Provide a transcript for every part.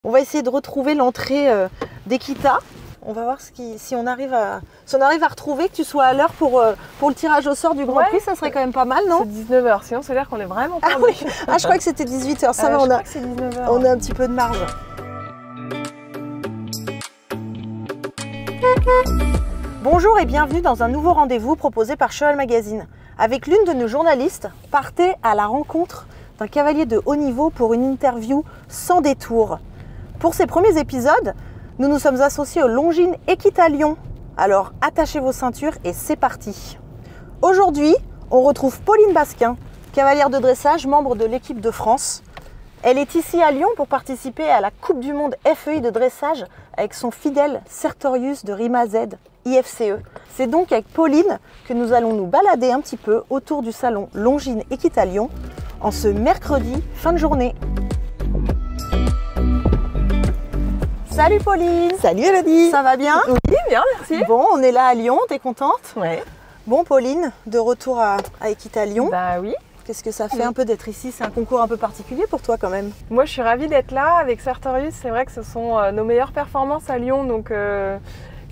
On va essayer de retrouver l'entrée d'Equita. On va voir si on arrive à retrouver, que tu sois à l'heure pour le tirage au sort du Grand Prix. Ça serait quand même pas mal, non? C'est 19h, sinon c'est l'air qu'on est vraiment pas oui. Je crois que c'était 18h, ça va, on a un petit peu de marge. Bonjour et bienvenue dans un nouveau rendez-vous proposé par Cheval Magazine. Avec l'une de nos journalistes, partez à la rencontre d'un cavalier de haut niveau pour une interview sans détour. Pour ces premiers épisodes, nous nous sommes associés au Longines Equita Lyon. Alors attachez vos ceintures et c'est parti. Aujourd'hui, on retrouve Pauline Basquin, cavalière de dressage, membre de l'équipe de France. Elle est ici à Lyon pour participer à la Coupe du Monde FEI de dressage avec son fidèle Sertorius de Rima Z IFCE. C'est donc avec Pauline que nous allons nous balader un petit peu autour du salon Longines Equita Lyon en ce mercredi fin de journée. Salut Pauline! Salut Elodie! Ça va bien? Oui, bien, merci. Bon, on est là à Lyon, t'es contente? Ouais. Bon Pauline, de retour à Equita Lyon. Bah oui. Qu'est-ce que ça fait un peu d'être ici? C'est un concours un peu particulier pour toi quand même. Moi je suis ravie d'être là avec Sertorius. C'est vrai que ce sont nos meilleures performances à Lyon, donc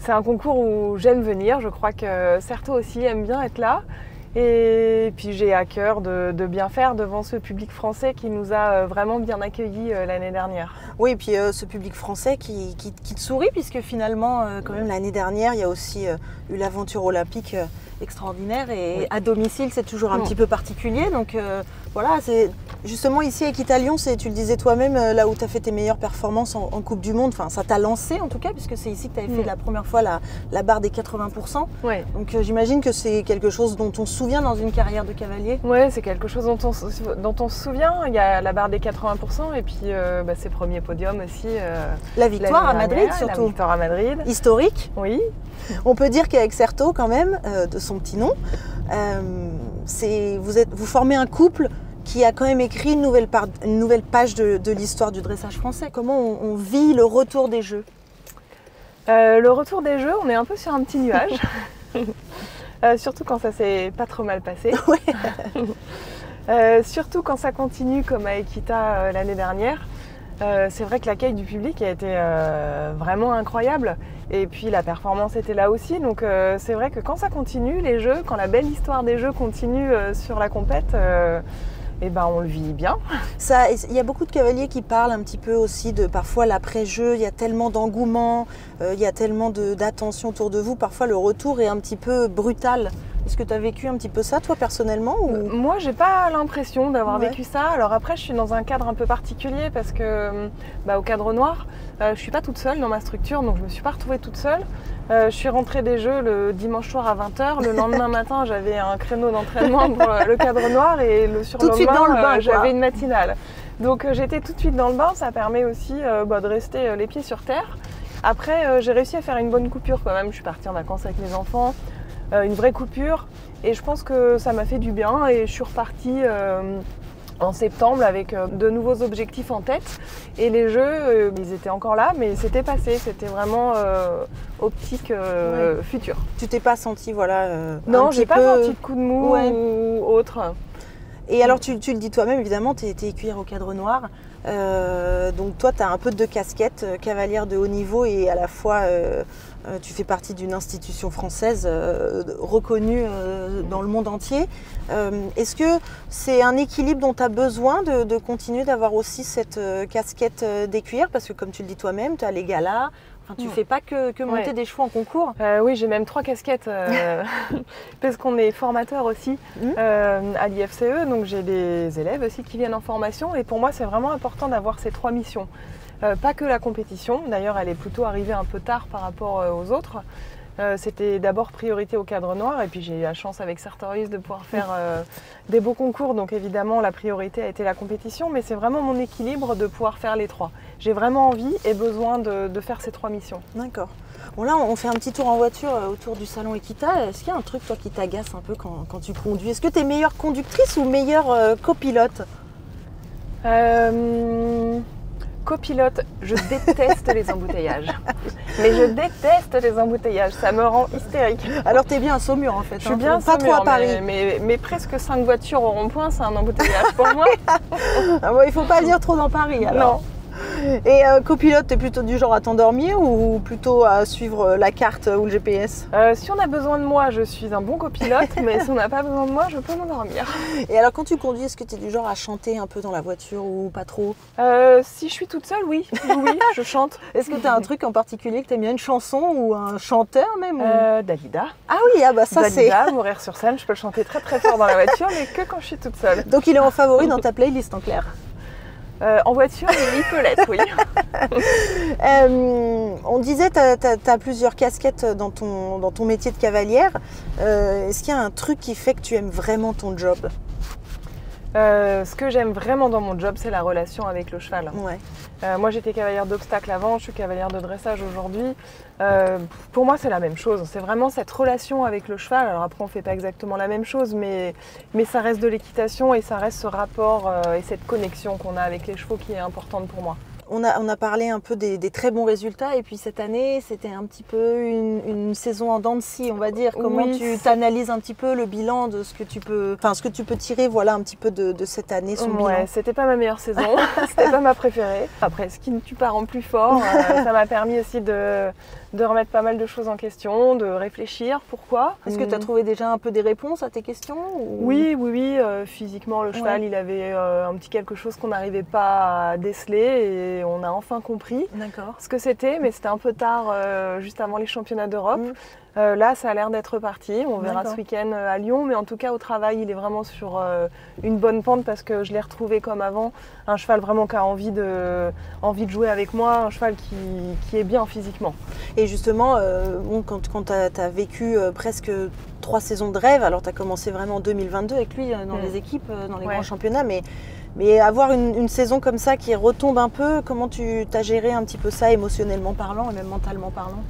c'est un concours où j'aime venir. Je crois que Serto aussi aime bien être là. Et puis j'ai à cœur de bien faire devant ce public français qui nous a vraiment bien accueillis l'année dernière. Oui, et puis ce public français qui te sourit, puisque finalement, quand même l'année dernière, il y a aussi eu l'aventure olympique extraordinaire et oui. À domicile, c'est toujours un petit peu particulier. Donc voilà, c'est justement ici à Equita Lyon, tu le disais toi-même, là où tu as fait tes meilleures performances en Coupe du Monde. Enfin, ça t'a lancé en tout cas, puisque c'est ici que tu avais fait la première fois la barre des 80%. Ouais. Donc j'imagine que c'est quelque chose dont on se souvient dans une carrière de cavalier. Oui, c'est quelque chose dont on se souvient. Il y a la barre des 80% et puis ses premiers podiums aussi. La victoire à Madrid surtout. La victoire à Madrid. Historique. Oui. On peut dire qu'avec Serto quand même, de son petit nom, vous formez un couple qui a quand même écrit une nouvelle page de l'histoire du dressage français. Comment on vit le retour des Jeux? Le retour des Jeux, on est un peu sur un petit nuage. Surtout quand ça s'est pas trop mal passé. Ouais. Surtout quand ça continue comme à Equita l'année dernière. C'est vrai que l'accueil du public a été vraiment incroyable. Et puis la performance était là aussi. Donc c'est vrai que quand ça continue, les Jeux, quand la belle histoire des Jeux continue sur la compète, on le vit bien. Il y a beaucoup de cavaliers qui parlent un petit peu aussi de parfois l'après-jeu. Il y a tellement d'engouement, il y a tellement d'attention autour de vous. Parfois le retour est un petit peu brutal. Est-ce que tu as vécu un petit peu ça toi personnellement ou... Moi j'ai pas l'impression d'avoir vécu ça. Alors après je suis dans un cadre un peu particulier parce que au Cadre Noir, je suis pas toute seule dans ma structure, donc je me suis pas retrouvée toute seule. Je suis rentrée des Jeux le dimanche soir à 20h. Le lendemain matin, j'avais un créneau d'entraînement pour le Cadre Noir et le surlendemain, j'avais une matinale. Donc j'étais tout de suite dans le bain. Ça permet aussi de rester les pieds sur terre. Après, j'ai réussi à faire une bonne coupure quand même. Je suis partie en vacances avec mes enfants, une vraie coupure. Et je pense que ça m'a fait du bien et je suis repartie en septembre avec de nouveaux objectifs en tête. Et les Jeux, ils étaient encore là, mais c'était passé. C'était vraiment optique future. Tu t'es pas sentie, non, j'ai pas senti de coup de mou ou autre. Et alors, tu le dis toi-même, évidemment, tu étais écuyère au Cadre Noir. Donc toi, tu as un peu de deux casquettes, cavalière de haut niveau et à la fois... tu fais partie d'une institution française reconnue dans le monde entier. Est-ce que c'est un équilibre dont tu as besoin de continuer d'avoir aussi cette casquette d'écuyère? Parce que comme tu le dis toi-même, tu as les galas, tu ne fais pas que monter des chevaux en concours. Oui, j'ai même 3 casquettes parce qu'on est formateur aussi à l'IFCE. Donc j'ai des élèves aussi qui viennent en formation et pour moi c'est vraiment important d'avoir ces 3 missions. Pas que la compétition, d'ailleurs elle est plutôt arrivée un peu tard par rapport aux autres. C'était d'abord priorité au Cadre Noir et puis j'ai eu la chance avec Sertorius de pouvoir faire des beaux concours. Donc évidemment la priorité a été la compétition, mais c'est vraiment mon équilibre de pouvoir faire les 3. J'ai vraiment envie et besoin de faire ces 3 missions. D'accord. Bon là on fait un petit tour en voiture autour du salon Equita. Est-ce qu'il y a un truc toi qui t'agace un peu quand tu conduis? Est-ce que tu es meilleure conductrice ou meilleure copilote? Copilote, je déteste les embouteillages. Mais je déteste les embouteillages, ça me rend hystérique. Alors t'es bien à Saumur en fait. Je suis bien à Saumur, pas trop à Paris. Mais presque 5 voitures au rond-point, c'est un embouteillage pour moi. Ah bon, il ne faut pas venir trop dans Paris alors. Non. Et copilote, t'es plutôt du genre à t'endormir ou plutôt à suivre la carte ou le GPS? Si on a besoin de moi, je suis un bon copilote, mais si on n'a pas besoin de moi, je peux m'endormir. Et alors quand tu conduis, est-ce que tu es du genre à chanter un peu dans la voiture ou pas trop? Si je suis toute seule, oui, je chante. Est-ce que tu as un truc en particulier que tu aimes bien, une chanson ou un chanteur même Dalida. Ah oui, ah bah ça c'est... Dalida, Mourir sur scène, je peux le chanter très très fort dans la voiture, mais que quand je suis toute seule. Donc il est en favori dans ta playlist en clair? En voiture, il peut l'être, oui. On disait que tu as plusieurs casquettes dans ton métier de cavalière. Est-ce qu'il y a un truc qui fait que tu aimes vraiment ton job? Ce que j'aime vraiment dans mon job, c'est la relation avec le cheval. Ouais. Moi, j'étais cavalière d'obstacle avant, je suis cavalière de dressage aujourd'hui. Pour moi, c'est la même chose. C'est vraiment cette relation avec le cheval. Alors après, on ne fait pas exactement la même chose, mais ça reste de l'équitation et ça reste ce rapport et cette connexion qu'on a avec les chevaux qui est importante pour moi. On a parlé un peu des très bons résultats et puis cette année, c'était un petit peu une saison en dents de scie, on va dire. Comment tu t'analyses un petit peu le bilan de ce que tu peux tirer, voilà, un petit peu de cette année, son bilan. Ouais, c'était pas ma meilleure saison, c'était pas ma préférée. Après, ce qui ne tue pas rend plus fort. Ça m'a permis aussi de remettre pas mal de choses en question, de réfléchir. Pourquoi? Est-ce que tu as trouvé déjà un peu des réponses à tes questions ou... Oui. Physiquement, le cheval, il avait un petit quelque chose qu'on n'arrivait pas à déceler et on a enfin compris ce que c'était, mais c'était un peu tard, juste avant les championnats d'Europe. Là, ça a l'air d'être reparti. On verra ce week-end à Lyon, mais en tout cas, au travail, il est vraiment sur une bonne pente parce que je l'ai retrouvé comme avant. Un cheval vraiment qui a envie de jouer avec moi, un cheval qui est bien physiquement. Et justement, quand tu as vécu presque 3 saisons de rêve, alors tu as commencé vraiment en 2022 avec lui dans les équipes, dans les grands championnats, mais avoir une saison comme ça qui retombe un peu, comment tu as géré un petit peu ça émotionnellement parlant et même mentalement parlant?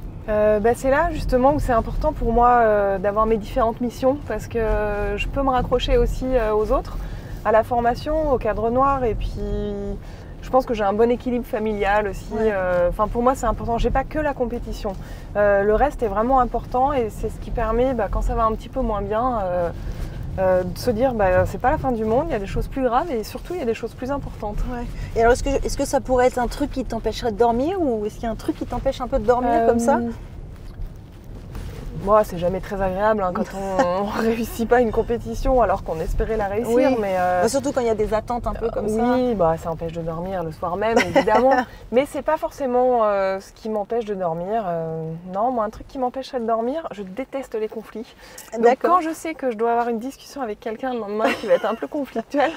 C'est là justement où c'est important pour moi d'avoir mes différentes missions parce que je peux me raccrocher aussi aux autres, à la formation, au cadre noir et puis je pense que j'ai un bon équilibre familial aussi. Pour moi c'est important, j'ai pas que la compétition. Le reste est vraiment important et c'est ce qui permet quand ça va un petit peu moins bien de se dire c'est pas la fin du monde, il y a des choses plus graves et surtout il y a des choses plus importantes. Ouais. Et alors est-ce que ça pourrait être un truc qui t'empêcherait de dormir ou est-ce qu'il y a un truc qui t'empêche un peu de dormir comme ça? Moi, c'est jamais très agréable quand on réussit pas une compétition alors qu'on espérait la réussir. Mais surtout quand il y a des attentes un peu comme ça. Oui, ça empêche de dormir le soir même, évidemment. Mais c'est pas forcément ce qui m'empêche de dormir. Non, moi, un truc qui m'empêcherait de dormir, je déteste les conflits. Donc quand je sais que je dois avoir une discussion avec quelqu'un le lendemain qui va être un peu conflictuel,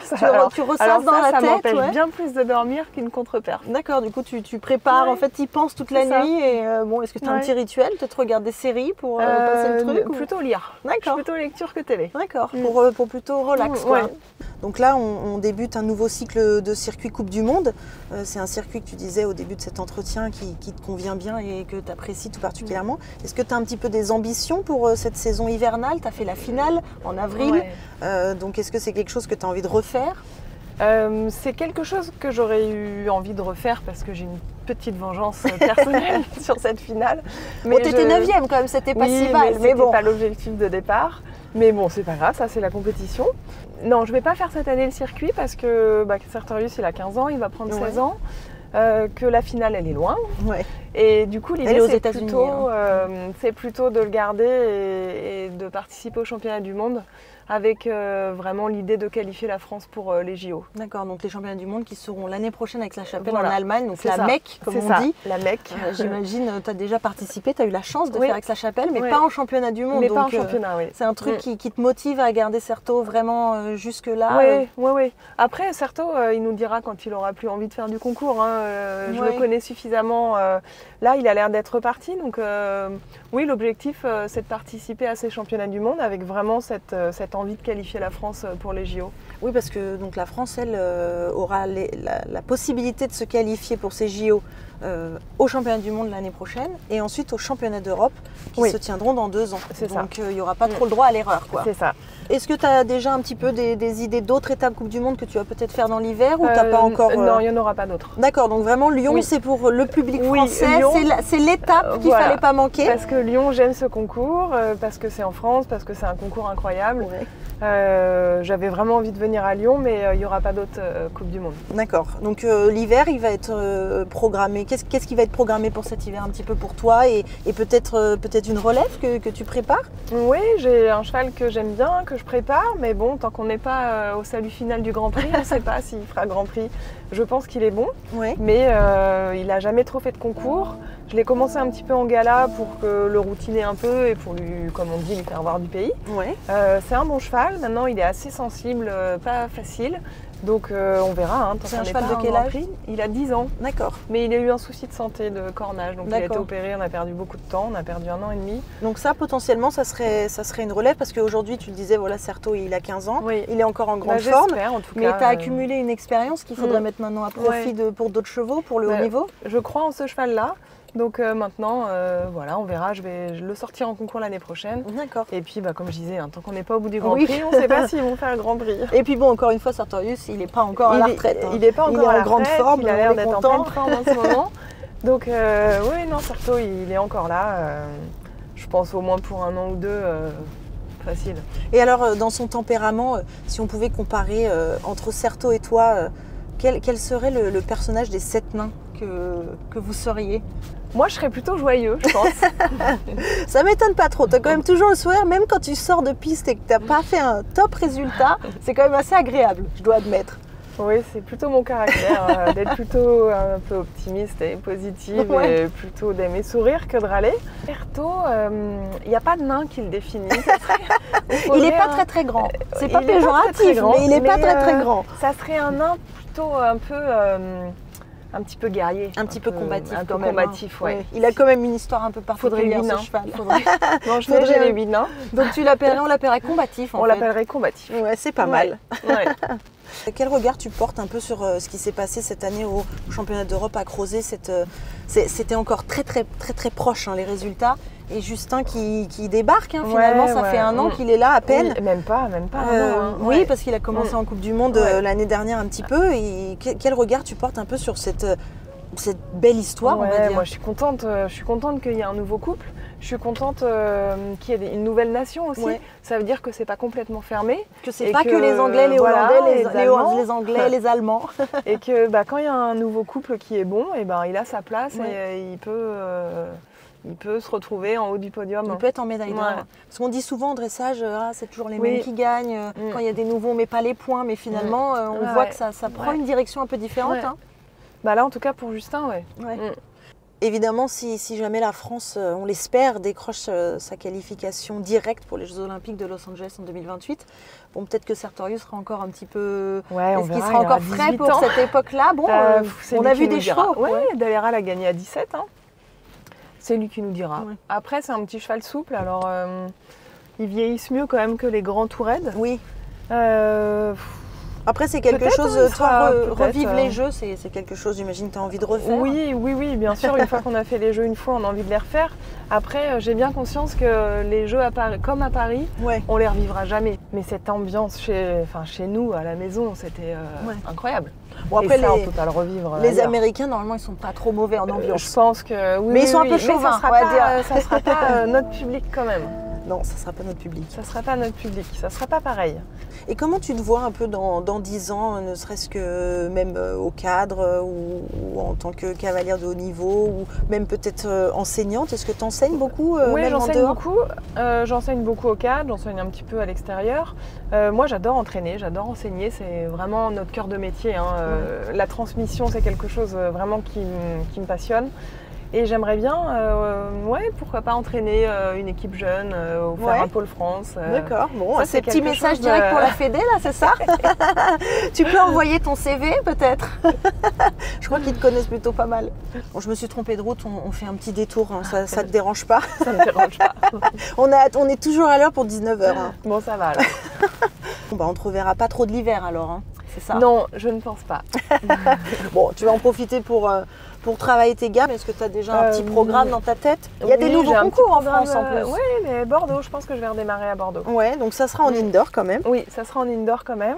tu ressasses dans la tête, ça m'empêche bien plus de dormir qu'une contre-perf. D'accord, du coup, tu prépares, en fait, tu y penses toute la nuit. Et est-ce que tu as un petit rituel? Tu regardes des séries pour passer le truc plutôt lire. D'accord. Plutôt lecture que télé. D'accord, pour plutôt relax. Quoi. Donc là, on débute un nouveau cycle de circuit Coupe du Monde. C'est un circuit que tu disais au début de cet entretien qui te convient bien et que tu apprécies tout particulièrement. Est-ce que tu as un petit peu des ambitions pour cette saison hivernale? Tu as fait la finale en avril. Donc est-ce que c'est quelque chose que tu as envie de refaire? C'est quelque chose que j'aurais eu envie de refaire parce que j'ai une petite vengeance personnelle sur cette finale. Mais t'étais 9e quand même, c'était pas si mal. Mais c'était pas l'objectif de départ. Mais bon, c'est pas grave, ça c'est la compétition. Non, je vais pas faire cette année le circuit parce que Sartorius il a 15 ans, il va prendre 16 ans. Que la finale elle est loin et du coup l'idée c'est plutôt de le garder et de participer au championnat du monde avec vraiment l'idée de qualifier la France pour les JO. D'accord, donc les championnats du monde qui seront l'année prochaine avec Aix-la-Chapelle en Allemagne, donc la Mecque comme on dit. La Mecque. J'imagine, tu as déjà participé, tu as eu la chance de faire Aix-la-Chapelle, mais pas en championnat du monde. Mais donc, pas en championnat, c'est un truc qui te motive à garder Certeau vraiment jusque-là. Oui. Après, Certeau, il nous dira quand il aura plus envie de faire du concours. Je le connais suffisamment. Là, il a l'air d'être parti. Donc, oui, l'objectif, c'est de participer à ces championnats du monde avec vraiment cette envie de qualifier la France pour les JO. Oui, parce que donc, la France, elle, aura la possibilité de se qualifier pour ces JO au championnat du monde l'année prochaine et ensuite aux championnats d'Europe qui se tiendront dans 2 ans. Donc, il n'y aura pas trop le droit à l'erreur. C'est ça. Est-ce que tu as déjà un petit peu des idées d'autres étapes Coupe du Monde que tu vas peut-être faire dans l'hiver ou tu n'as pas encore Non, il n'y en aura pas d'autres. D'accord, donc vraiment Lyon, c'est pour le public français, c'est l'étape qu'il ne fallait pas manquer. Parce que Lyon, j'aime ce concours, parce que c'est en France, parce que c'est un concours incroyable. J'avais vraiment envie de venir à Lyon, mais il n'y aura pas d'autres Coupe du Monde. D'accord. Donc l'hiver, il va être programmé. Qu'est-ce qui va être programmé pour cet hiver un petit peu pour toi et peut-être une relève que tu prépares? Oui, j'ai un cheval que j'aime bien, que je prépare, mais bon, tant qu'on n'est pas au salut final du Grand Prix, on ne sait pas s'il fera Grand Prix. Je pense qu'il est bon, mais il n'a jamais trop fait de concours. Je l'ai commencé un petit peu en gala pour le routiner un peu et pour lui, comme on dit, lui faire voir du pays. C'est un bon cheval. Maintenant, il est assez sensible, pas facile. Donc on verra. C'est un cheval de quel âge? Il a 10 ans. D'accord. Mais il a eu un souci de santé, de cornage. Donc il a été opéré, on a perdu beaucoup de temps, on a perdu 1 an et demi. Donc ça, potentiellement, ça serait une relève parce qu'aujourd'hui, tu le disais, voilà, Certo, il a 15 ans. Il est encore en grande forme. En tout mais cas, tu as accumulé une expérience qu'il faudrait mettre maintenant à profit pour d'autres chevaux, pour le haut niveau? Je crois en ce cheval-là. Donc maintenant, voilà, on verra, je vais le sortir en concours l'année prochaine. D'accord. Et puis, tant que je disais, tant qu'on n'est pas au bout du Grand Prix, on ne sait pas s'ils vont faire le Grand Prix. Et puis bon, encore une fois, Sartorius, il n'est pas encore à la retraite. Il n'est pas encore à la grande retraite, forme, il a l'air d'être en pleine forme en ce moment. Donc oui, non, Certo, il est encore là. Je pense au moins pour 1 an ou 2. Facile. Et alors, dans son tempérament, si on pouvait comparer entre Certo et toi, quel serait le personnage des 7 nains que vous seriez? Moi, je serais plutôt joyeux, je pense. Ça m'étonne pas trop. Tu as quand même toujours le sourire, même quand tu sors de piste et que tu n'as pas fait un top résultat. C'est quand même assez agréable, je dois admettre. Oui, c'est plutôt mon caractère, d'être plutôt un peu optimiste et positive et plutôt d'aimer sourire que de râler. Certo, il n'y a pas de nain qui le définit. Il n'est pas très grand. C'est pas péjoratif, mais il n'est pas très grand. Ça serait un nain plutôt un petit peu guerrier. Un petit peu combatif. Un peu combatif, ouais. Il a quand même une histoire un peu particulière, ce cheval. Non, je faudrait les 8 nains. Donc on l'appellerait combatif, On l'appellerait combatif. Ouais, c'est pas mal. Ouais. Quel regard tu portes un peu sur ce qui s'est passé cette année au championnat d'Europe à Crozet? C'était encore très proche, les résultats. Et Justin qui débarque, finalement, ça fait 1 an qu'il est là à peine. Oui, même pas 1 an. Oui, parce qu'il a commencé en Coupe du Monde l'année dernière un petit peu. Et quel regard tu portes un peu sur cette belle histoire, on va dire? Moi, je suis contente qu'il y ait un nouveau couple. Je suis contente qu'il y ait une nouvelle nation aussi. Ça veut dire que c'est pas complètement fermé. Que c'est pas que les Anglais, les Hollandais, les Anglais, les Allemands. Et que quand il y a un nouveau couple qui est bon, et il a sa place et il peut se retrouver en haut du podium. Il peut être en médaille d'or. Parce qu'on dit souvent en dressage, c'est toujours les mêmes qui gagnent. Quand il y a des nouveaux, on ne met pas les points. Mais finalement, on voit que ça prend une direction un peu différente. Là, en tout cas, pour Justin, Évidemment, si jamais la France, on l'espère, décroche sa qualification directe pour les Jeux Olympiques de Los Angeles en 2028, bon, peut-être que Sartorius sera encore un petit peu... Est-ce qu'il sera encore frais pour cette époque-là? Bon, on a vu des chevaux. Dalera l'a gagné à 17. C'est lui qui nous dira. Après, c'est un petit cheval souple, alors ils vieillissent mieux quand même que les grands tout raides. Oui. Après, c'est quelque chose, revivre les jeux, c'est quelque chose, j'imagine, que tu as envie de refaire. Oui, bien sûr. Une fois qu'on a fait les jeux une fois, on a envie de les refaire. Après, j'ai bien conscience que les jeux, comme à Paris, on les revivra jamais. Mais cette ambiance chez nous, à la maison, c'était incroyable. Bon, après, on peut pas le revivre. Les Américains, normalement, ils sont pas trop mauvais en ambiance. Je pense que mais ils sont un peu chauvins, on va dire. Ça sera pas notre public quand même. Non, ça ne sera pas notre public. Ça ne sera pas notre public, ça ne sera pas pareil. Et comment tu te vois un peu dans 10 ans, ne serait-ce que même au cadre ou en tant que cavalière de haut niveau ou même peut-être enseignante? Est-ce que tu enseignes beaucoup? Oui, j'enseigne beaucoup. J'enseigne beaucoup au cadre, j'enseigne un petit peu à l'extérieur. Moi, j'adore entraîner, j'adore enseigner. C'est vraiment notre cœur de métier. La transmission, c'est quelque chose vraiment qui me passionne. Et j'aimerais bien, pourquoi pas entraîner une équipe jeune, faire un pôle France. D'accord, bon, c'est petit message direct pour la Fédé, là, c'est ça? Tu peux envoyer ton CV, peut-être? Je crois qu'ils te connaissent plutôt pas mal. Bon, je me suis trompée de route, on fait un petit détour, ça te dérange pas? Ça me dérange pas. On est toujours à l'heure pour 19h. Bon, ça va, alors. Bon, on te reverra pas trop de l'hiver, alors, c'est ça? Non, je ne pense pas. Bon, tu vas en profiter pour travailler tes gammes. Est-ce que tu as déjà un petit programme dans ta tête? Il y a des nouveaux concours en France en plus. Oui, mais Bordeaux, je pense que je vais redémarrer à Bordeaux. Ouais, donc ça sera en indoor quand même. Oui, ça sera en indoor quand même.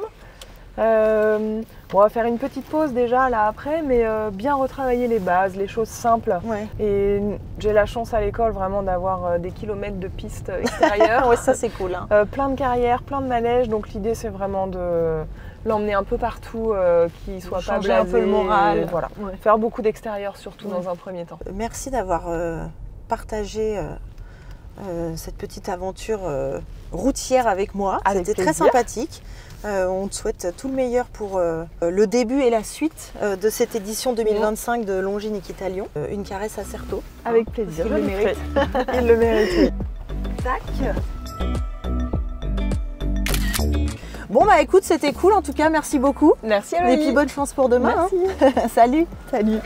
On va faire une petite pause déjà là après, mais bien retravailler les bases, les choses simples. Ouais. Et j'ai la chance à l'école vraiment d'avoir des kilomètres de pistes extérieures. Ouais, ça c'est cool. Hein. Plein de carrières, plein de manèges. Donc l'idée c'est vraiment de l'emmener un peu partout, qu'il soit pas blasé. Changer un peu le moral. Voilà. Ouais. Faire beaucoup d'extérieur surtout dans un premier temps. Merci d'avoir partagé cette petite aventure routière avec moi. C'était très sympathique. On te souhaite tout le meilleur pour le début et la suite de cette édition 2025 de Longines Equitalion. Une caresse à Certeau. Avec plaisir. Il le mérite. Il le mérite. Tac. Bon bah écoute, c'était cool en tout cas, merci beaucoup. Merci Amélie. Et puis bonne chance pour demain. Merci. Hein. Salut. Salut.